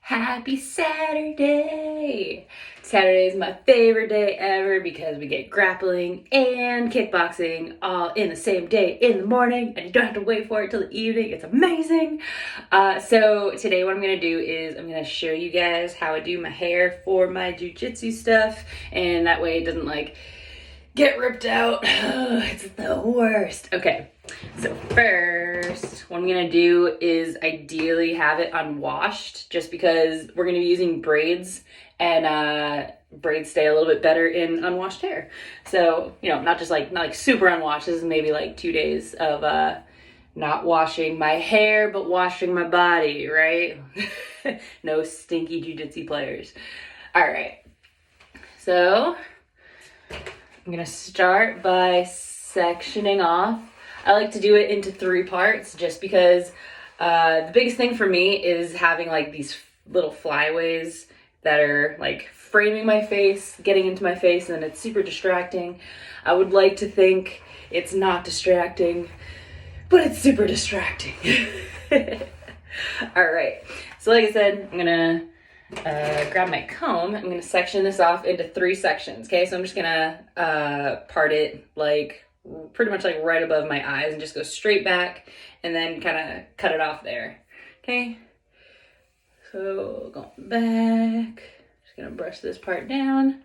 Happy Saturday! Saturday is my favorite day ever because we get grappling and kickboxing all in the same day in the morning and you don't have to wait for it till the evening. It's amazing. So today what I'm going to do is I'm going to show you guys how I do my hair for my Jiu Jitsu stuff, and that way it doesn't like get ripped out. It's the worst. Okay, so first what I'm gonna do is ideally have it unwashed, just because we're gonna be using braids, and braids stay a little bit better in unwashed hair. So, you know, not like super unwashed. This is maybe like 2 days of not washing my hair but washing my body, right? No stinky jiu-jitsu players. All right, so I'm gonna start by sectioning off. I like to do it into 3 parts just because the biggest thing for me is having like these little flyaways that are like framing my face, getting into my face, and it's super distracting. I would like to think it's not distracting, but it's super distracting. All right, so like I said, I'm gonna grab my comb. I'm gonna section this off into 3 sections. Okay, so I'm just gonna part it like pretty much like right above my eyes and just go straight back and then kind of cut it off there. Okay, so going back, just gonna brush this part down,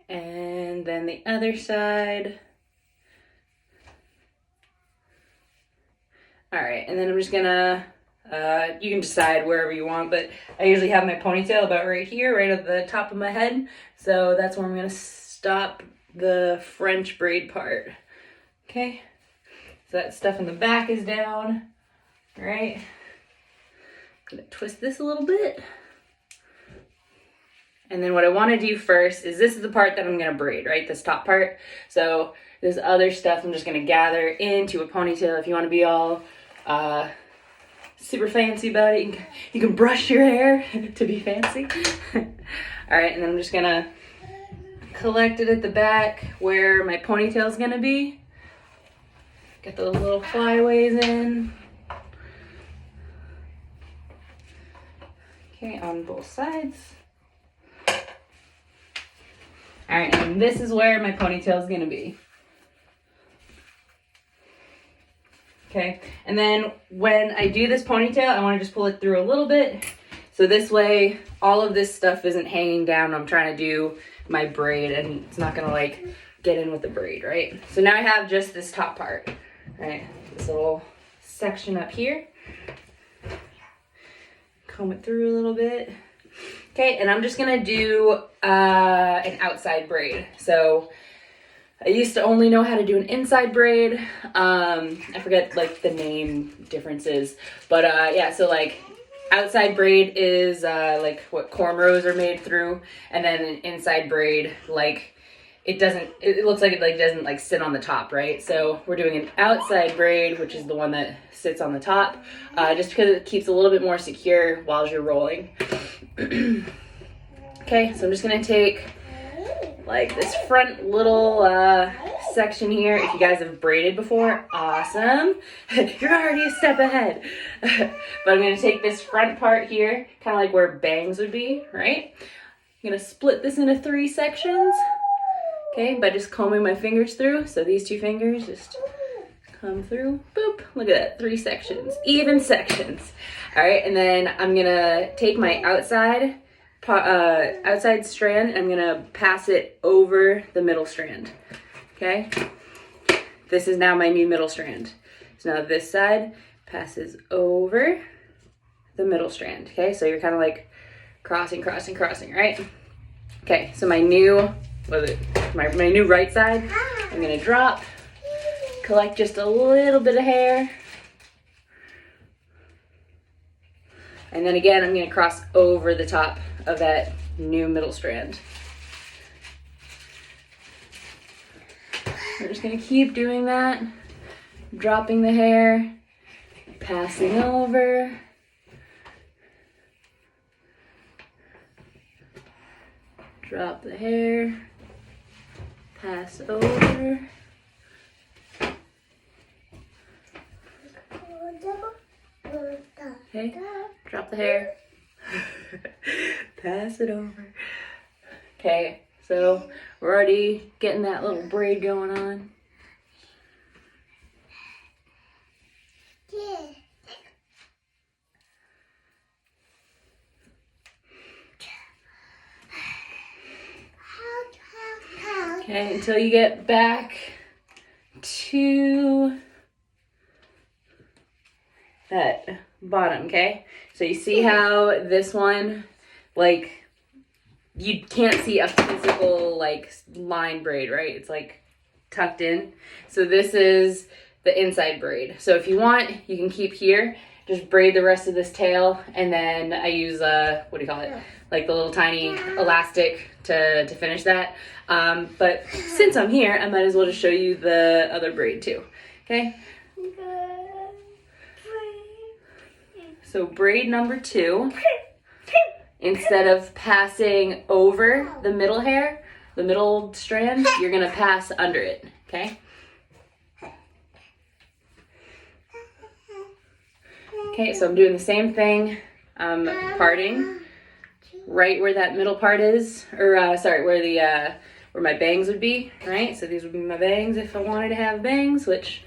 and then the other side. All right, and then I'm just gonna you can decide wherever you want, but I usually have my ponytail about right here, right at the top of my head. So that's where I'm gonna stop the French braid part. Okay, so that stuff in the back is down, right? I'm gonna twist this a little bit. And then what I wanna do first is this is the part that I'm gonna braid, right? This top part. So this other stuff I'm just gonna gather into a ponytail. If you wanna be all, super fancy about it, you can brush your hair to be fancy. All right, and then I'm just gonna collect it at the back where my ponytail is gonna be. Get those little flyaways in. Okay, on both sides. All right, and this is where my ponytail is gonna be. Okay, and then when I do this ponytail, I want to just pull it through a little bit. So this way, all of this stuff isn't hanging down. I'm trying to do my braid and it's not gonna like get in with the braid, right? So now I have just this top part, right? This little section up here. Comb it through a little bit. Okay, and I'm just gonna do an outside braid. So I used to only know how to do an inside braid. I forget like the name differences, but yeah, so like outside braid is like what cornrows are made through, and then an inside braid, like it looks like it like doesn't like sit on the top, right? So we're doing an outside braid, which is the one that sits on the top, just because it keeps a little bit more secure while you're rolling. Okay, so I'm just gonna take like this front little section here. If you guys have braided before, awesome. You're already a step ahead. But I'm gonna take this front part here, kind of like where bangs would be, right? I'm gonna split this into 3 sections, okay, by just combing my fingers through. So these 2 fingers just come through, boop. Look at that, 3 sections, even sections. All right, and then I'm gonna take my outside strand, I'm gonna pass it over the middle strand. Okay, this is now my new middle strand. So now this side passes over the middle strand. Okay, so you're kind of like crossing, right? Okay, so my new new right side, I'm gonna drop, collect just a little bit of hair, and then again I'm gonna cross over the top of that new middle strand. We're just gonna keep doing that, dropping the hair, passing over, drop the hair, pass over, okay, drop the hair, Pass it over. Okay, so we're already getting that little braid going on. Okay, until you get back to that bottom, okay? So you see how this one, like, you can't see a physical, like, line braid, right? It's, like, tucked in. So this is the inside braid. So if you want, you can keep here, just braid the rest of this tail, and then I use, what do you call it? Like the little tiny elastic to finish that. But since I'm here, I might as well just show you the other braid too, okay? So braid number 2, instead of passing over the middle hair, the middle strand, you're gonna pass under it, okay? Okay, so I'm doing the same thing. I'm parting right where that middle part is, or sorry, where my bangs would be, right? So these would be my bangs if I wanted to have bangs, which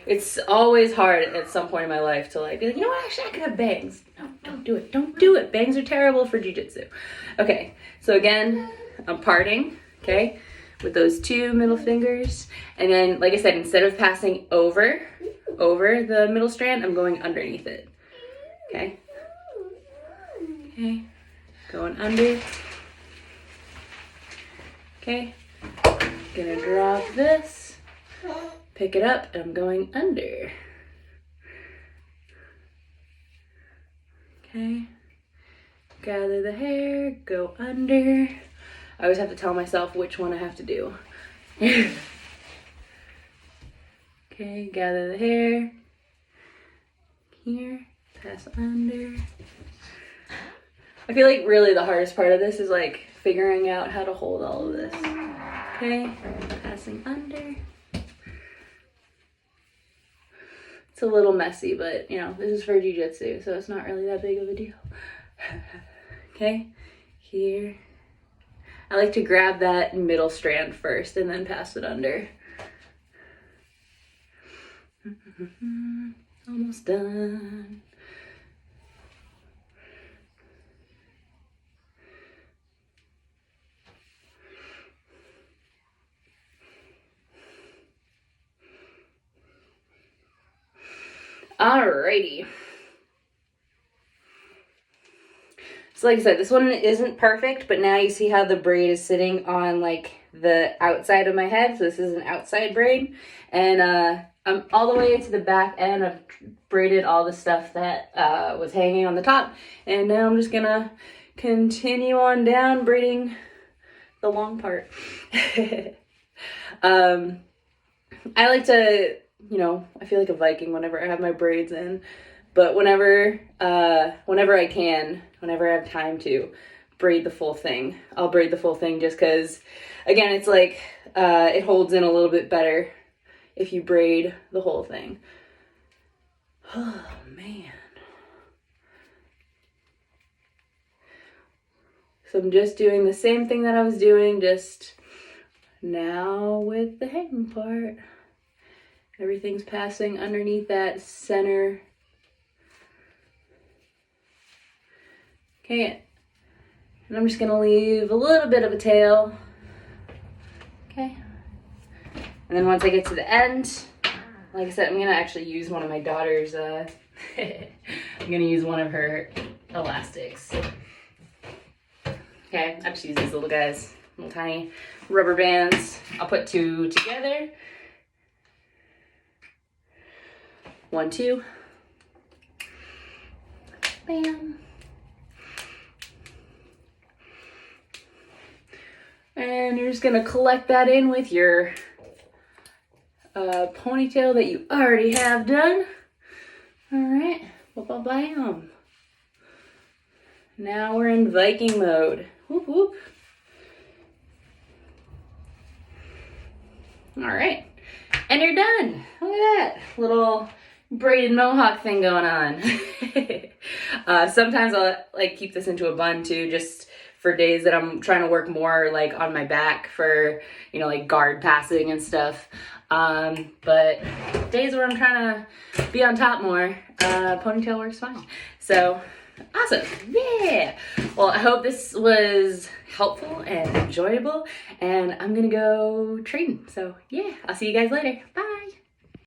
it's always hard at some point in my life to like, be like, you know what, actually I could have bangs. No, don't do it, don't do it. Bangs are terrible for jiu-jitsu. Okay, so again, I'm parting, okay, with those 2 middle fingers. And then, like I said, instead of passing over the middle strand, I'm going underneath it, okay? Okay, going under. Okay, gonna drop this, pick it up, and I'm going under. Okay, gather the hair, go under. I always have to tell myself which one I have to do. Okay, gather the hair. Here, pass under. I feel like really the hardest part of this is like figuring out how to hold all of this. Okay, passing under. It's a little messy, but you know, this is for jiu-jitsu, so it's not really that big of a deal. Okay, here. I like to grab that middle strand first and then pass it under. Almost done. Alrighty. So like I said, this one isn't perfect, but now you see how the braid is sitting on like the outside of my head. So this is an outside braid. And I'm all the way to the back end. I've braided all the stuff that was hanging on the top. And now I'm just gonna continue on down braiding the long part. I like to, you know, I feel like a Viking whenever I have my braids in, but whenever I can, whenever I have time to braid the full thing, I'll braid the full thing just because, again, it's like, it holds in a little bit better if you braid the whole thing. Oh, man. So I'm just doing the same thing that I was doing, just now with the hanging part. Everything's passing underneath that center. Okay, and I'm just gonna leave a little bit of a tail. Okay, and then once I get to the end, like I said, I'm gonna actually use one of my daughter's, I'm gonna use one of her elastics. Okay, I just use these little guys, little tiny rubber bands. I'll put 2 together. 1, 2. Bam. And you're just gonna collect that in with your ponytail that you already have done. All right, bam. Now we're in Viking mode. Whoop, whoop. All right, and you're done. Look at that little braided mohawk thing going on. Sometimes I'll like keep this into a bun too, just for days that I'm trying to work more like on my back for, you know, like guard passing and stuff. But days where I'm trying to be on top more, ponytail works fine. So awesome. Yeah. Well, I hope this was helpful and enjoyable, and I'm gonna go train. So yeah, I'll see you guys later. Bye.